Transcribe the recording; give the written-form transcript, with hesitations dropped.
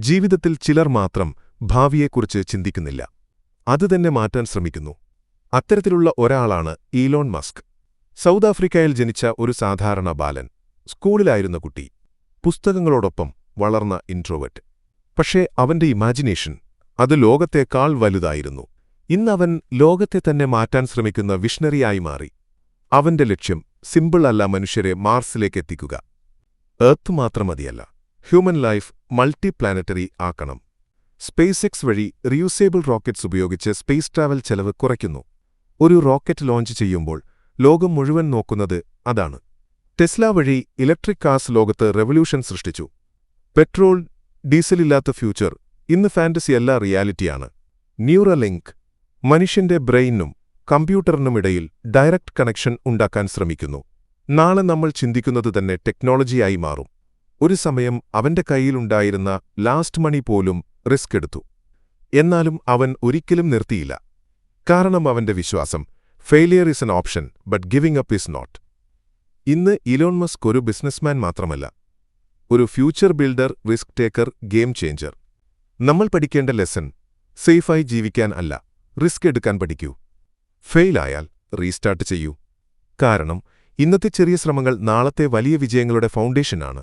ജീവിതത്തിൽ ചിലർ മാത്രം ഭാവിയെക്കുറിച്ച് ചിന്തിക്കുന്നില്ല. അതുതന്നെ മാറ്റാൻ ശ്രമിക്കുന്നു. അത്തരത്തിലുള്ള ഒരാളാണ് ഈലോൺ മസ്ക്. സൗത്ത് ആഫ്രിക്കയിൽ ജനിച്ച ഒരു സാധാരണ ബാലൻ. സ്കൂളിലായിരുന്ന കുട്ടി. പുസ്തകങ്ങളോടൊപ്പം വളർന്ന ഇൻട്രോവേർട്ട്. പക്ഷേ അവന്റെ ഇമാജിനേഷൻ അത് ലോകത്തേക്കാൾ വലുതായിരുന്നു. ഇന്നവൻ ലോകത്തെ തന്നെ മാറ്റാൻ ശ്രമിക്കുന്ന വിഷണറിയായി മാറി. അവന്റെ ലക്ഷ്യം സിമ്പിൾ അല്ല, മനുഷ്യരെ മാർസിലേക്കെത്തിക്കുക. എർത്ത് മാത്രം മതിയല്ല, ഹ്യൂമൻ ലൈഫ് മൾട്ടി പ്ലാനറ്ററി ആക്കണം. സ്പേസ് എക്സ് വഴി റിയൂസേബിൾ റോക്കറ്റ്സ് ഉപയോഗിച്ച് സ്പേസ് ട്രാവൽ ചെലവ് കുറയ്ക്കുന്നു. ഒരു റോക്കറ്റ് ലോഞ്ച് ചെയ്യുമ്പോൾ ലോകം മുഴുവൻ നോക്കുന്നത് അതാണ്. ടെസ്ല വഴി ഇലക്ട്രിക് കാർസ് ലോകത്ത് റെവല്യൂഷൻ സൃഷ്ടിച്ചു. പെട്രോൾ ഡീസലില്ലാത്ത ഫ്യൂച്ചർ ഇന്ന് ഫാന്റസിയല്ല, റിയാലിറ്റിയാണ്. ന്യൂറലിങ്ക് മനുഷ്യന്റെ ബ്രെയിനും കമ്പ്യൂട്ടറിനുമിടയിൽ ഡയറക്റ്റ് കണക്ഷൻ ഉണ്ടാക്കാൻ ശ്രമിക്കുന്നു. നാളെ നമ്മൾ ചിന്തിക്കുന്നത് തന്നെ ടെക്നോളജിയായി മാറും. ഒരു സമയം അവന്റെ കയ്യിലുണ്ടായിരുന്ന ലാസ്റ്റ് മണി പോലും റിസ്ക് എടുത്തു. എന്നാലും അവൻ ഒരിക്കലും നിർത്തിയില്ല. കാരണം അവന്റെ വിശ്വാസം, failure is an option but giving up is not. ഇന്ന് ഇലോൺ മസ്ക് ഒരു ബിസിനസ്മാൻ മാത്രമല്ല, ഒരു future builder, risk taker, game changer. നമ്മൾ പഠിക്കേണ്ട ലെസൺ സേഫായി ജീവിക്കാൻ അല്ല, റിസ്ക് എടുക്കാൻ പഠിക്കൂ. ഫെയിലായാൽ റീസ്റ്റാർട്ട് ചെയ്യൂ. കാരണം ഇന്നത്തെ ചെറിയ ശ്രമങ്ങൾ നാളത്തെ വലിയ വിജയങ്ങളുടെ ഫൗണ്ടേഷനാണ്.